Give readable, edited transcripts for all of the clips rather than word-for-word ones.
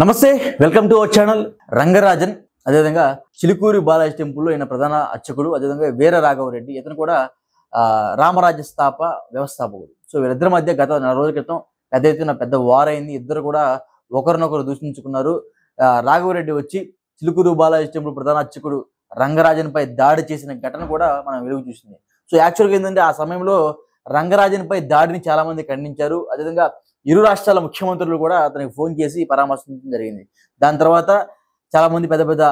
నమస్తే, welcome to our channel. Rangarajan అదేవిధంగా చిలుకూరి బాలాజీ టెంపుల్లో ఈయన ప్రధాన అర్చకుడు, అదేవిధంగా వీర రాఘవరెడ్డి ఇతను కూడా రామరాజ్య వ్యవస్థాపకుడు. సో వీరిద్దరి మధ్య గత 4 రోజుల క్రితం పెద్ద ఎత్తున పెద్ద వారైంది. ఇద్దరు కూడా ఒకరినొకరు దూషించుకున్నారు. రాఘవరెడ్డి వచ్చి చిలుకూరు బాలాజీ టెంపుల్ ప్రధాన అర్చకుడు రంగరాజన్ పై దాడి చేసిన ఘటన కూడా మనం వెలుగు చూసింది. సో యాక్చువల్గా ఏంటంటే ఆ సమయంలో రంగరాజన్ పై దాడిని చాలా మంది ఖండించారు. అదేవిధంగా ఇరు రాష్ట్రాల ముఖ్యమంత్రులు కూడా అతనికి ఫోన్ చేసి పరామర్శించడం జరిగింది. దాని తర్వాత చాలా మంది పెద్ద పెద్ద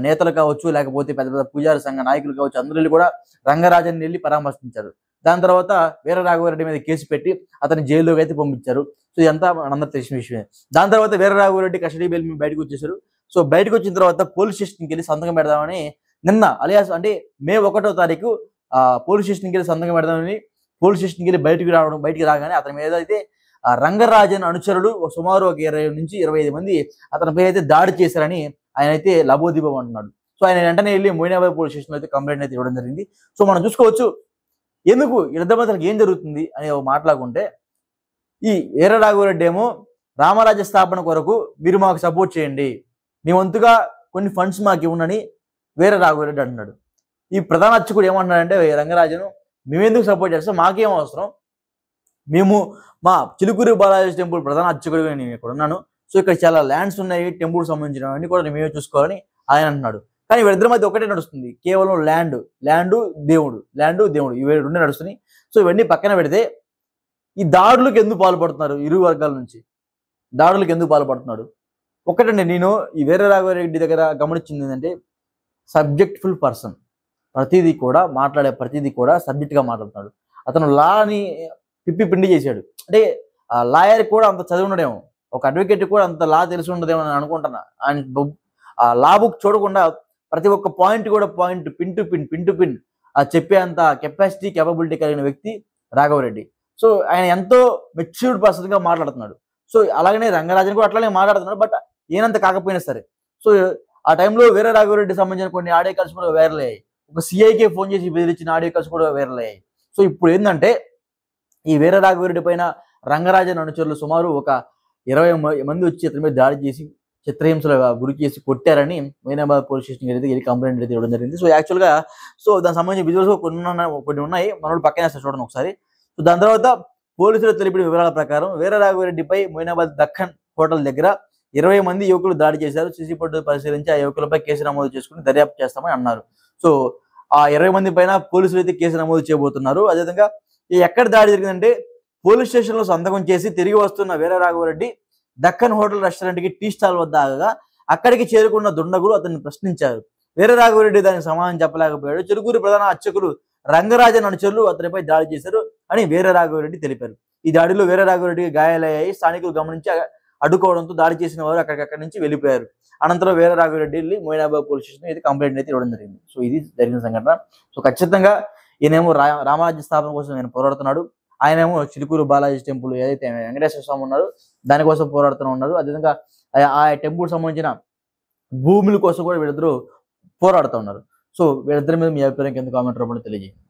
నేతలు కావచ్చు, లేకపోతే పెద్ద పెద్ద పూజారి సంఘ నాయకులు కావచ్చు, అందరూ కూడా రంగరాజన్ వెళ్ళి పరామర్శించారు. దాని తర్వాత వీర రాఘవరెడ్డి మీద కేసు పెట్టి అతని జైల్లోకి అయితే పంపించారు. సో ఇదంతా మనందరూ తెలిసిన విషయమే. దాని తర్వాత వీర రాఘవరెడ్డి కస్టడీ బెయిల్ మీద బయటకు వచ్చేసారు. సో బయటకు వచ్చిన తర్వాత పోలీస్ స్టేషన్కి వెళ్ళి సంతకం పెడదామని నిన్న అలియాస్ అంటే మే 1వ తారీఖు పోలీస్ స్టేషన్కి వెళ్ళి సంతకం పెడదామని పోలీస్ స్టేషన్కి వెళ్ళి బయటికి రాగానే అతని మీద అయితే రంగరాజన్ అనుచరులు సుమారు ఒక 20 నుంచి 25 మంది అతనిపై అయితే దాడి చేశారని ఆయన అయితే లబోదీపం అంటున్నాడు. సో ఆయన వెంటనే వెళ్ళి మొయినాబాద్ పోలీస్ స్టేషన్లో అయితే కంప్లైంట్ అయితే ఇవ్వడం జరిగింది. సో మనం చూసుకోవచ్చు ఎందుకు ఇద్దరి మధ్య ఏం జరుగుతుంది అని మాట్లాడుకుంటే, ఈ వీర రాఘవరెడ్డి ఏమో రామరాజ్య స్థాపన కొరకు మీరు మాకు సపోర్ట్ చేయండి, మీ వంతుగా కొన్ని ఫండ్స్ మాకు ఇవ్వనని వీర రాఘవరెడ్డి అంటున్నాడు. ఈ ప్రధాన అర్చకుడు ఏమంటున్నాడంటే, రంగరాజను మేమెందుకు సపోర్ట్ చేస్తాం, మాకేం అవసరం, మేము మా చిలుకూరి బాలాజీ టెంపుల్ ప్రధాన అర్చకుడిగా నేను ఇక్కడ ఉన్నాను. సో ఇక్కడ చాలా ల్యాండ్స్ ఉన్నాయి, టెంపుల్ సంబంధించినవన్నీ కూడా మేమే చూసుకోవాలని ఆయన అంటున్నాడు. కానీ వీళ్ళిద్దరి మధ్య ఒకటే నడుస్తుంది, కేవలం ల్యాండ్ దేవుడు ఇవి రెండే నడుస్తున్నాయి. సో ఇవన్నీ పక్కన పెడితే ఈ దాడులకు ఎందుకు పాల్పడుతున్నారు, ఇరు వర్గాల నుంచి దాడులకు ఎందుకు పాల్పడుతున్నాడు? ఒకటండి, నేను ఈ వీర రాఘవరెడ్డి దగ్గర గమనించింది ఏంటంటే, సబ్జెక్ట్ఫుల్ పర్సన్, మాట్లాడే ప్రతిదీ కూడా సబ్జెక్ట్గా మాట్లాడుతున్నాడు. అతను లాని పిండి చేశాడు. అంటే ఆ లాయర్ కూడా అంత చదివి ఉండడేమో, ఒక అడ్వకేట్ కూడా అంత లా తెలిసి ఉండదేమో అని అనుకుంటున్నా. ఆయన ఆ లా బుక్ చూడకుండా ప్రతి ఒక్క పాయింట్ కూడా పిన్ టు పిన్ చెప్పే అంత కేపబిలిటీ కలిగిన వ్యక్తి రాఘవరెడ్డి. సో ఆయన ఎంతో మెచ్యూర్డ్ పర్సన్ గా మాట్లాడుతున్నాడు. సో అలాగనే రంగరాజన్ కూడా అట్లానే మాట్లాడుతున్నాడు. బట్ ఏనంత కాకపోయినా సరే, సో ఆ టైంలో వీర రాఘవరెడ్డి సంబంధించిన కొన్ని ఆడియో కాల్స్ కూడా వైరల్ అయ్యాయి. ఒక సిఐకే ఫోన్ చేసి బెదిరించిన ఆడియో కాల్స్ కూడా వైరల్ అయ్యాయి. సో ఇప్పుడు ఏంటంటే, ఈ వీర రాఘవరెడ్డి పైన రంగరాజన్ అనుచరులు సుమారు ఒక 20 మంది వచ్చి అతని మీద దాడి చేసి చిత్రహింసలు గురి చేసి కొట్టారని మొయినాబాద్ పోలీస్ స్టేషన్కి అయితే వెళ్ళి కంప్లైంట్ అయితే ఇవ్వడం జరిగింది. సో యాక్చువల్గా దానికి సంబంధించిన విజువల్స్ కొన్ని ఉన్నాయి, మనోడు పక్కనే చూడండి ఒకసారి. సో దాని తర్వాత పోలీసులు తెలిపిన వివరాల ప్రకారం వీర రాఘవరెడ్డిపై మొయినాబాద్ దక్కన్ హోటల్ దగ్గర 20 మంది యువకులు దాడి చేశారు. సీసీ ఫుటేజ్ పరిశీలించి ఆ యువకులపై కేసు నమోదు చేసుకుని దర్యాప్తు చేస్తామని అన్నారు. సో ఆ 20 మంది పైన పోలీసులు అయితే కేసు నమోదు చేయబోతున్నారు. అదేవిధంగా ఎక్కడ దాడి జరిగిందంటే, పోలీస్ స్టేషన్ లో సంతకం చేసి తిరిగి వస్తున్న వీర రాఘవరెడ్డి దక్కన్ హోటల్ రెస్టారెంట్ కి టీ స్టాల్ వద్ద ఆగగా అక్కడికి చేరుకున్న దుండగులు అతన్ని ప్రశ్నించారు. వీర రాఘవరెడ్డి దానికి సమాధానం చెప్పలేకపోయాడు. చిలుకూరి ప్రధాన అర్చకులు రంగరాజన్ అనుచరులు అతనిపై దాడి చేశారు అని వీర రాఘవరెడ్డి తెలిపారు. ఈ దాడిలో వీర రాఘవరెడ్డికి గాయాలయ్యాయి. స్థానికులు గమనించి అడ్డుకోవడంతో దాడి చేసిన వారు అక్కడి నుంచి వెళ్ళిపోయారు. అనంతరం వీర రాఘవరెడ్డి వెళ్ళి మొయినాబాద్ పోలీస్ స్టేషన్ అయితే కంప్లైంట్ అయితే ఇవ్వడం జరిగింది. సో ఇది జరిగిన సంఘటన. సో ఖచ్చితంగా ఈయనేమో రామరాజ్య స్థాపన కోసం ఆయన పోరాడుతున్నాడు. ఆయనేమో చిలుకూరు బాలాజీ టెంపుల్ ఏదైతే వెంకటేశ్వర స్వామి ఉన్నారు దానికోసం పోరాడుతూ ఉన్నారు. అదేవిధంగా ఆ టెంపుల్ సంబంధించిన భూముల కోసం కూడా వీళ్ళిద్దరూ పోరాడుతూ ఉన్నారు. సో వీళ్ళిద్దరి మీద మీ అభిప్రాయం కింద కామెంట్ రూపంలో తెలియజేయండి.